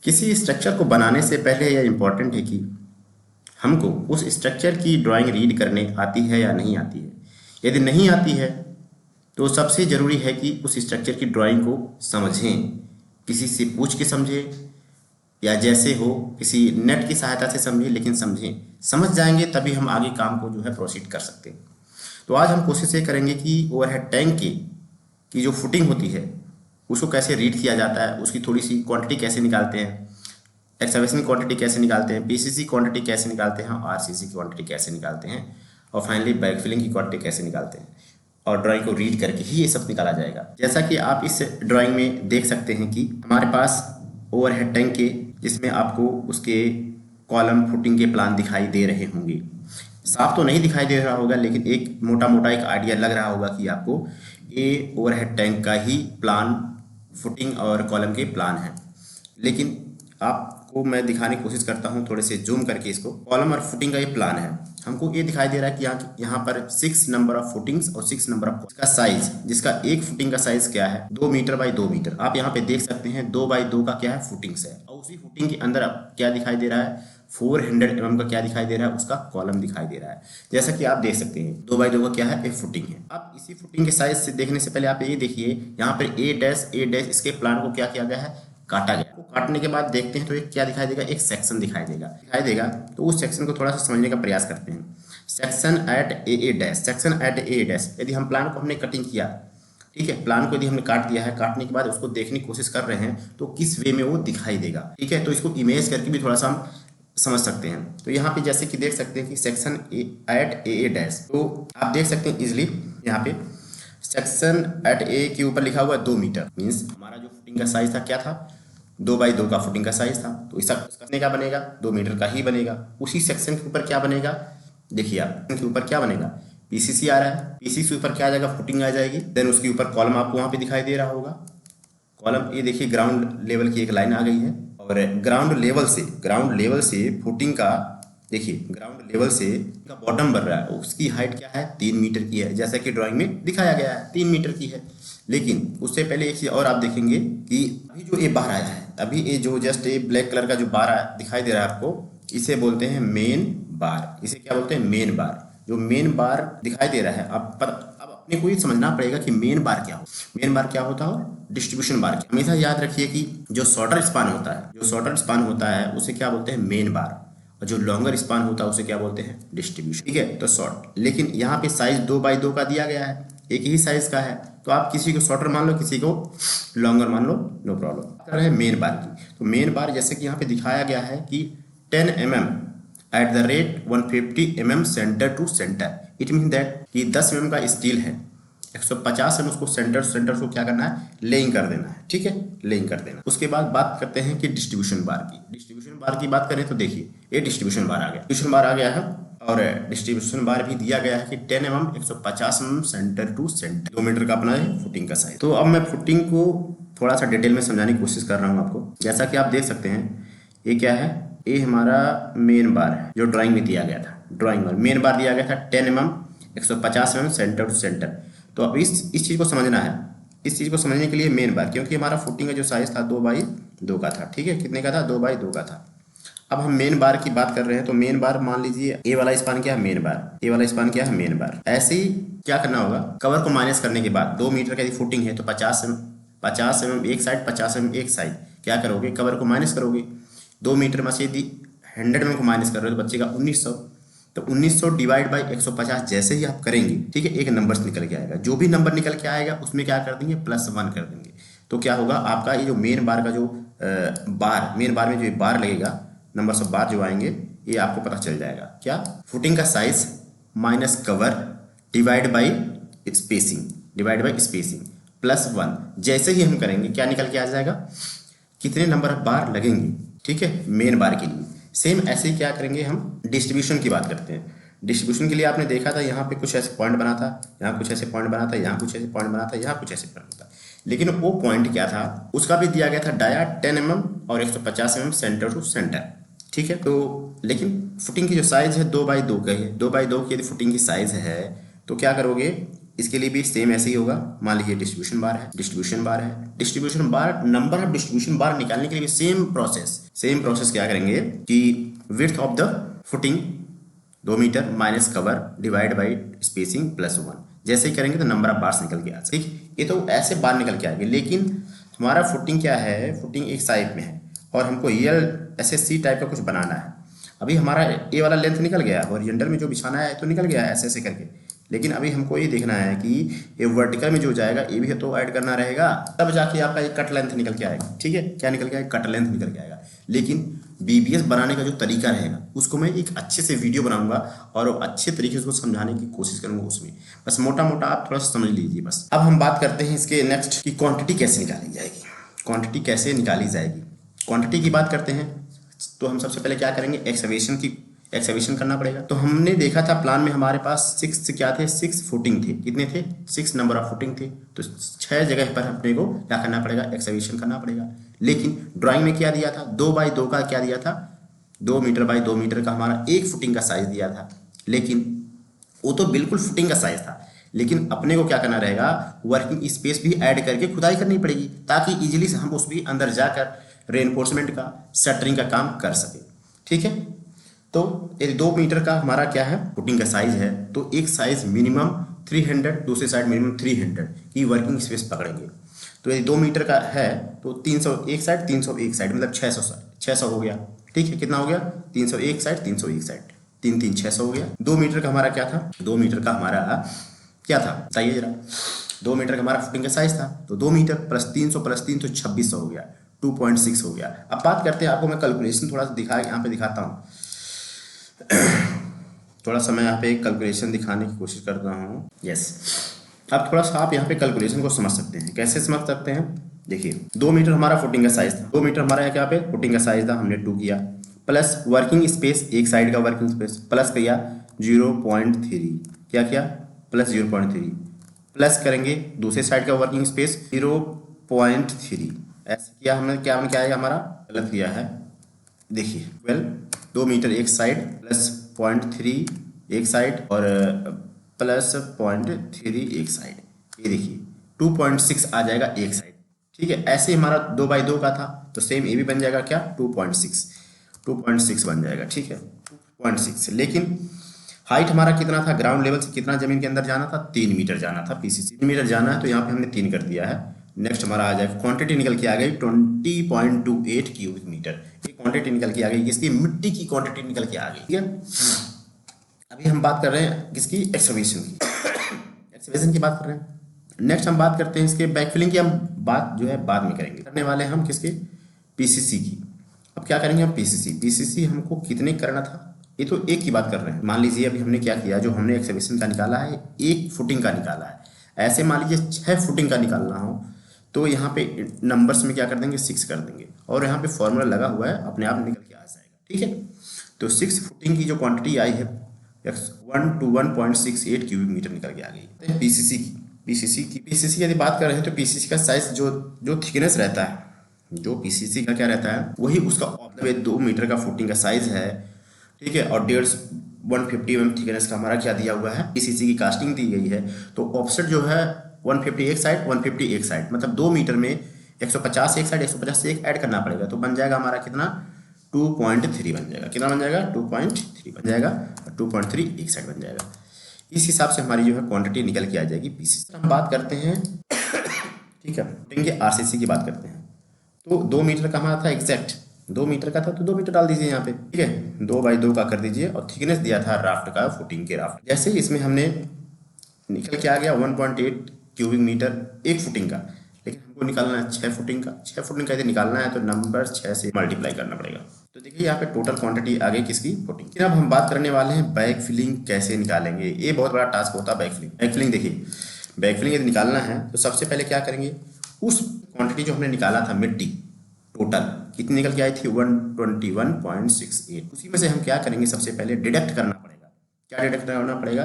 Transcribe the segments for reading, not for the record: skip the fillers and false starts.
किसी स्ट्रक्चर को बनाने से पहले यह इम्पोर्टेंट है कि हमको उस स्ट्रक्चर की ड्राइंग रीड करने आती है या नहीं आती है। यदि नहीं आती है तो सबसे ज़रूरी है कि उस स्ट्रक्चर की ड्राइंग को समझें, किसी से पूछ के समझें या जैसे हो किसी नेट की सहायता से समझें, लेकिन समझें। समझ जाएंगे तभी हम आगे काम को जो है प्रोसीड कर सकते हैं। तो आज हम कोशिश ये करेंगे कि ओवरहेड टैंक की जो फुटिंग होती है उसको कैसे रीड किया जाता है, उसकी थोड़ी सी क्वांटिटी कैसे निकालते हैं, एक्सकवेशन क्वांटिटी कैसे निकालते हैं, पीसीसी क्वांटिटी कैसे निकालते हैं, आरसीसी क्वांटिटी कैसे निकालते हैं, और फाइनली बैकफिलिंग की क्वांटिटी कैसे निकालते हैं। और ड्राइंग को रीड करके ही ये सब निकाला जाएगा। जैसा कि आप इस ड्राइंग में देख सकते हैं कि हमारे पास ओवरहेड टैंक के जिसमें आपको उसके कॉलम फुटिंग के प्लान दिखाई दे रहे होंगे। साफ तो नहीं दिखाई दे रहा होगा, लेकिन एक मोटा मोटा एक आइडिया लग रहा होगा कि आपको ये ओवरहेड टैंक का ही प्लान, फुटिंग और कॉलम के प्लान है। लेकिन आपको मैं दिखाने की कोशिश करता हूँ थोड़े से जूम करके। इसको कॉलम और फुटिंग का ये प्लान है। हमको ये दिखाई दे रहा है कि यहाँ पर 6 नंबर ऑफ फुटिंग्स और 6 नंबर ऑफ का साइज, जिसका एक फुटिंग का साइज क्या है 2 मीटर बाई 2 मीटर। आप यहाँ पे देख सकते हैं 2 बाई 2 का क्या है फुटिंग्स है, और उसी फुटिंग के अंदर अब क्या दिखाई दे रहा है 400 mm का क्या दिखाई दे रहा है, उसका कॉलम दिखाई दे रहा है। जैसा कि आप देख सकते हैं 2 बाई 2 का क्या है एक फुटिंग है। अब इसी फुटिंग के साइज से देखने से पहले आप ये देखिए यहाँ पर ए डैश इसके प्लान को क्या किया गया है, काटा गया। को काटने के बाद देखते हैं तो एक क्या दिखाई देगा, एक सेक्शन दिखाई देगा। तो उस सेक्शन को थोड़ा सा समझने का प्रयास करते हैं। सेक्शन एट ए डैश, सेक्शन एट ए डैश। यदि हम प्लान को हमने कटिंग किया, ठीक है, प्लान को यदि हमने काट दिया है, काटने के बाद उसको देखने की कोशिश कर रहे हैं तो किस वे में वो दिखाई देगा, ठीक है। तो इसको इमेज करके भी थोड़ा सा हम समझ सकते हैं। तो यहाँ पे जैसे कि देख सकते हैं कि सेक्शन एट ए डैश, तो आप देख सकते हैं इजिली यहाँ पे सेक्शन एट ए के ऊपर लिखा हुआ है 2 मीटर। मीन्स हमारा जो फुटिंग का साइज था क्या था, 2 बाई 2 का फुटिंग का साइज था। तो इसका क्या बनेगा 2 मीटर का ही बनेगा। उसी सेक्शन के ऊपर क्या बनेगा, देखिए आप के ऊपर क्या बनेगा, पीसीसी आ रहा है, पीसीसी के ऊपर क्या आ जाएगा, फुटिंग आ जाएगी। देन उसके ऊपर कॉलम आपको वहाँ पे दिखाई दे रहा होगा। कॉलम ये देखिए ग्राउंड लेवल की एक लाइन आ गई है, और ग्राउंड लेवल से फुटिंग का देखिए, ग्राउंड लेवल से का बॉटम बन रहा है, उसकी हाइट क्या है 3 मीटर की है, जैसा कि ड्राइंग में दिखाया गया है 3 मीटर की है। लेकिन उससे पहले एक चीज़ और आप देखेंगे कि अभी जो ये बार आया है, अभी ये जो जस्ट ये ब्लैक कलर का जो बार दिखाई दे रहा है आपको, इसे बोलते हैं मेन बार। इसे क्या बोलते हैं, मेन बार। जो मेन बार दिखाई दे रहा है, अब अपने को ये समझना पड़ेगा कि मेन बार क्या हो। मेन बार क्या होता है, डिस्ट्रीब्यूशन बार। हमेशा याद रखिए कि जो शॉर्टर स्पान होता है उसे क्या बोलते हैं, मेन बार, और जो लॉन्गर स्पान होता है उसे क्या बोलते हैं, डिस्ट्रीब्यूशन, ठीक है। तो शॉर्ट, लेकिन यहाँ पे साइज 2 बाई 2 का दिया गया है, एक ही साइज का है। तो आप किसी को शॉर्टर मान लो, किसी को लॉन्गर मान लो, नो प्रॉब्लम। कर रहे हैं मेन बार की, तो मेन बार जैसे कि यहाँ पे दिखाया गया है कि 10 mm at the rate 150 mm centre to centre. It mean that कि 10 mm का स्टील है, 150 उसको सेंटर को क्या करना है, लेइंग कर देना है, ठीक है, लेइंग कर देना। उसके बाद बात करते हैं कि डिस्ट्रीब्यूशन बार की बात करें तो देखिए ये डिस्ट्रीब्यूशन बार आ गया है, और डिस्ट्रीब्यूशन बार भी दिया गया है कि 10 mm 150 mm centre to centre, 2 metre का अपना है फुटिंग का साइज। तो अब मैं फुटिंग को थोड़ा सा डिटेल में समझाने की कोशिश कर रहा हूँ आपको। जैसा कि आप देख सकते हैं ये क्या है, ये हमारा मेन बार है जो ड्राइंग में दिया गया था। ड्राइंग में मेन बार दिया गया था 10 mm 150 mm centre to centre. तो अब इस चीज़ को समझना है। इस चीज़ को समझने के लिए मेन बार, क्योंकि हमारा फुटिंग का जो साइज था 2 बाई 2 का था, ठीक है, कितने का था, 2 बाई 2 का था। अब हम मेन बार की बात कर रहे हैं, तो मेन बार मान लीजिए ए वाला स्पान क्या है, मेन बार, ए वाला स्पान क्या है, मेन बार। ऐसे ही क्या करना होगा, कवर को माइनस करने के बाद 2 मीटर का यदि फुटिंग है तो 50 mm एक साइड, 50 mm एक साइड, क्या करोगे, कवर को माइनस करोगे। 2 मीटर में से यदि 100 mm को माइनस कर रहे हो तो बचेगा 1900। तो 1900 डिवाइड बाई 150 जैसे ही आप करेंगे, ठीक है, एक नंबर निकल के आएगा। जो भी नंबर निकल के आएगा उसमें क्या कर देंगे, +1 कर देंगे। तो क्या होगा, आपका ये जो मेन बार का जो मेन बार में जो बार लगेगा, नंबर ऑफ बार जो आएंगे, ये आपको पता चल जाएगा। क्या, फुटिंग का size minus cover divide by spacing +1। जैसे ही हम करेंगे क्या निकल के आ जाएगा, कितने नंबर ऑफ बार लगेंगे, ठीक है, मेन बार के लिए। सेम ऐसे ही क्या करेंगे, हम डिस्ट्रीब्यूशन की बात करते हैं। डिस्ट्रीब्यूशन के लिए आपने देखा था यहाँ पे कुछ ऐसे पॉइंट बना था, यहाँ कुछ ऐसे पॉइंट बना था, यहाँ कुछ ऐसे पॉइंट बना था, यहाँ कुछ ऐसे पॉइंट था। लेकिन वो पॉइंट क्या था, उसका भी दिया गया था डाया 10 mm और 150 mm सेंटर टू सेंटर, ठीक है। तो लेकिन फुटिंग की जो साइज है 2 बाई 2 का है, 2 बाई 2 की यदि फुटिंग की साइज है तो क्या करोगे, इसके लिए भी सेम ऐसे ही होगा। मान लीजिए डिस्ट्रीब्यूशन बार है, डिस्ट्रीब्यूशन बार है, distribution bar, number of distribution bar निकालने के लिए भी सेम प्रोसेस क्या करेंगे कि width of the footing 2 meter minus cover divide by spacing +1, जैसे ही करेंगे तो नंबर ऑफ बार्स निकल के आ, ठीक। ये तो ऐसे बार निकल के आएंगे, लेकिन हमारा फुटिंग क्या है, फुटिंग एक साइड में है और हमको SSC टाइप का कुछ बनाना है। अभी हमारा ये वाला लेंथ निकल गया, हॉरिजॉन्टल में जो बिछाना है तो निकल गया ऐसे ऐसे करके, लेकिन अभी हमको ये देखना है कि ये वर्टिकल में जो जाएगा ये भी तो ऐड करना रहेगा, तब जाके आपका एक कट लेंथ निकल के आएगा, ठीक है। क्या निकल के आएगा, कट लेंथ निकल के आएगा। लेकिन BBS बनाने का जो तरीका रहेगा उसको मैं एक अच्छे से वीडियो बनाऊंगा और अच्छे तरीके से उसको समझाने की कोशिश करूंगा उसमें, बस मोटा मोटा आप थोड़ा सा समझ लीजिए बस। अब हम बात करते हैं इसके नेक्स्ट की क्वांटिटी कैसे निकाली जाएगी। क्वांटिटी कैसे निकाली जाएगी, क्वांटिटी की बात करते हैं तो हम सबसे पहले क्या करेंगे, एक्सकवेशन करना पड़ेगा। तो हमने देखा था प्लान में हमारे पास 6 क्या थे, 6 फुटिंग थे, कितने थे, 6 नंबर ऑफ फुटिंग थे। तो 6 जगह पर अपने को क्या करना पड़ेगा, एक्सकवेशन करना पड़ेगा। लेकिन ड्राइंग में क्या दिया था, 2x2 का क्या दिया था, 2 मीटर बाई 2 मीटर का हमारा एक फुटिंग का साइज दिया था, लेकिन वो तो बिल्कुल फुटिंग का साइज था। लेकिन अपने को क्या करना रहेगा, वर्किंग स्पेस भी ऐड करके खुदाई करनी पड़ेगी ताकि इजीली से हम उसमें अंदर जाकर रेनफोर्समेंट का, शटरिंग का काम कर सके, ठीक है। तो यदि 2 मीटर का हमारा क्या है, फुटिंग का साइज है, तो एक साइज मिनिमम 300, दूसरे साइड मिनिमम 300 की वर्किंग स्पेस पकड़ेंगे। तो यदि 2 मीटर का है तो 300 एक साइड, 300 एक साइड, मतलब 600 हो गया, ठीक है। कितना हो गया, 300 एक साइड, 300 एक साइड, 3 3 600 हो गया। 2 मीटर का हमारा क्या था, 2 मीटर का हमारा क्या था, बताइए जरा। 2 मीटर का हमारा फुटिंग का साइज था, तो 2 मीटर प्लस 300 तो 2600 हो गया, 2.6 हो गया। अब बात करते हैं, आपको मैं कैलकुलेशन थोड़ा सा यहाँ पे दिखाता हूँ। थोड़ा सा मैं यहाँ पे कैलकुलेशन दिखाने की कोशिश करता हूँ। यस, अब थोड़ा सा आप यहाँ पे कैलकुलेशन को समझ सकते हैं। कैसे समझ सकते हैं, देखिए 2 मीटर हमारा फुटिंग का साइज था, 2 मीटर हमारा क्या पे फुटिंग का साइज था, हमने 2 किया, प्लस वर्किंग स्पेस, एक साइड का वर्किंग स्पेस प्लस किया 0.3, क्या किया, प्लस 0.3, प्लस करेंगे दूसरे साइड का वर्किंग स्पेस 0.3, ऐसे किया हमने। क्या आएगा हमारा, गलत किया है, देखिए 2 मीटर एक साइड प्लस 0.3 एक साइड और प्लस 0.3 एक साइड, ये देखिए 2.6 आ जाएगा एक साइड, ठीक है। ऐसे हमारा 2x2 का था तो सेम ये भी बन जाएगा क्या, 2.6 बन जाएगा, ठीक है, 2.6। लेकिन हाइट हमारा कितना था, ग्राउंड लेवल से कितना जमीन के अंदर जाना था, 3 मीटर जाना था, PCC 3 मीटर जाना है, तो यहाँ पे हमने 3 कर दिया है। नेक्स्ट हमारा आ जाएगा, क्वांटिटी निकल के आ गई 20.28 क्यूबिक मीटर, ये क्वांटिटी निकल के आ गई, इसकी मिट्टी की क्वांटिटी निकल के आ गई, ठीक है। अभी हम बात कर रहे हैं किसकी, एक्सकवेशन की बात कर रहे हैं। नेक्स्ट हम बात करते हैं इसके बैकफिलिंग की, हम बात जो है बाद में करेंगे, करने वाले हम किसके, PCC की। अब क्या करेंगे हम, PCC हमको कितने करना था, ये तो एक की बात कर रहे हैं। मान लीजिए अभी हमने क्या किया, जो हमने एक्सकवेशन का निकाला है, 1 फुटिंग का निकाला है। ऐसे मान लीजिए 6 फुटिंग का निकालना हो तो यहाँ पे नंबर्स में क्या कर देंगे, 6 कर देंगे, और यहाँ पे फॉर्मूला लगा हुआ है, अपने आप निकल के आ जाएगा, ठीक है। तो 6 फुटिंग की जो क्वांटिटी आई है 121.68 क्यूबिक मीटर निकल के आ गई। PCC यदि बात कर रहे हैं तो PCC का साइज जो थिकनेस रहता है, जो PCC का क्या रहता है, वही उसका 2 मीटर का फुटिंग का साइज है, ठीक है। और 150 mm थिकनेस का हमारा क्या दिया हुआ है, PCC की कास्टिंग दी गई है। तो ऑफसेट जो है 150 एक साइड, 150 एक साइड, मतलब 2 मीटर में 150 एक साइड, 150 से एक ऐड करना पड़ेगा, तो बन जाएगा हमारा कितना, 2.3 बन जाएगा। कितना बन जाएगा, 2.3 बन जाएगा, 2.3 एक साइड बन जाएगा। इस हिसाब से हमारी जो है क्वांटिटी निकल के आ जाएगी PCC। हम बात करते हैं, ठीक है, फुटिंग RCC की बात करते हैं। तो 2 मीटर का हमारा था, एग्जैक्ट 2 मीटर का था, तो 2 मीटर डाल दीजिए यहाँ पे, ठीक है, 2x2 का कर दीजिए, और थिकनेस दिया था राफ्ट का, फुटिंग के राफ्ट। जैसे ही इसमें हमने निकल के आ गया 1.8 क्यूबिक मीटर एक फुटिंग का, लेकिन हमको निकालना है 6 फुटिंग का। 6 फुटिंग का यदि निकालना है तो नंबर 6 से मल्टीप्लाई करना पड़ेगा। तो देखिए यहाँ पे टोटल क्वांटिटी आ गई किसकी, फुटिंग की। अब हम बात करने वाले हैं बैक फिलिंग कैसे निकालेंगे। ये बहुत बड़ा टास्क होता है बैक फिलिंग। देखिए बैक फिलिंग यदि निकालना है तो सबसे पहले क्या करेंगे, उस क्वांटिटी जो हमने निकाला था मिट्टी, टोटल कितनी निकल के आई थी, 121.68, उसी में से हम क्या करेंगे, सबसे पहले डिडक्ट करना पड़ेगा। क्या डिडक्ट करना पड़ेगा,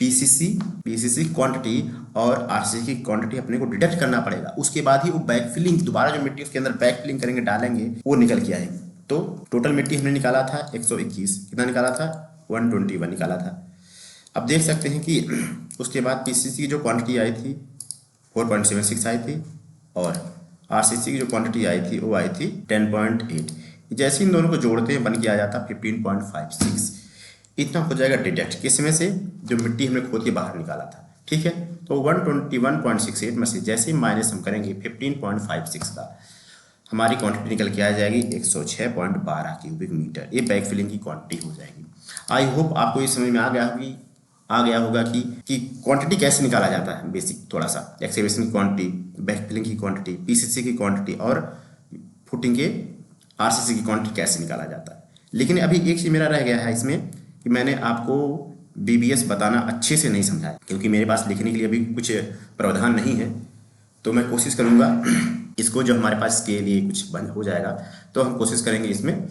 PCC क्वांटिटी और RCC की क्वांटिटी अपने को डिडक्ट करना पड़ेगा। उसके बाद ही वो बैक फिलिंग, दोबारा जो मिट्टी उसके अंदर बैक फिलिंग करेंगे, डालेंगे, वो निकल के आएगी। तो टोटल मिट्टी हमने निकाला था 121, कितना निकाला था, 121 निकाला था। अब देख सकते हैं कि उसके बाद पीसीसी की जो क्वांटिटी आई थी 4.76 आई थी, और आरसीसी की जो क्वांटिटी आई थी वो आई थी 10.8। जैसे इन दोनों को जोड़ते हैं बन के आ जाता 15.56। इतना हो जाएगा डिडक्ट किस में से, जो मिट्टी हमने खोद के बाहर निकाला था। ठीक है, तो 121.68 में से जैसे ही माइनस हम करेंगे 15.56 का, हमारी क्वांटिटी निकल के आ जाएगी 106.12 क्यूबिक मीटर। ये बैक फिलिंग की क्वांटिटी हो जाएगी। आई होप आपको ये समझ में आ गया होगा कि क्वांटिटी कैसे निकाला जाता है। बेसिक थोड़ा सा एक्सकेवेशन की क्वांटिटी, बैक फिलिंग की क्वांटिटी, पीसीसी की क्वांटिटी और फुटिंग के आरसीसी की क्वांटिटी कैसे निकाला जाता है। लेकिन अभी एक चीज़ मेरा रह गया है इसमें कि मैंने आपको बीबीएस बताना अच्छे से नहीं समझाया, क्योंकि मेरे पास लिखने के लिए अभी कुछ प्रावधान नहीं है। तो मैं कोशिश करूँगा इसको, जो हमारे पास इसके लिए कुछ बंद हो जाएगा तो हम कोशिश करेंगे इसमें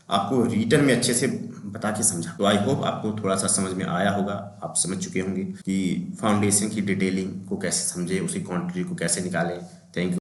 आपको रिटर्न में अच्छे से बता के समझा। तो आई होप आपको थोड़ा सा समझ में आया होगा, आप समझ चुके होंगे कि फाउंडेशन की डिटेलिंग को कैसे समझे, उसकी क्वांटिटी को कैसे निकालें। Thank you.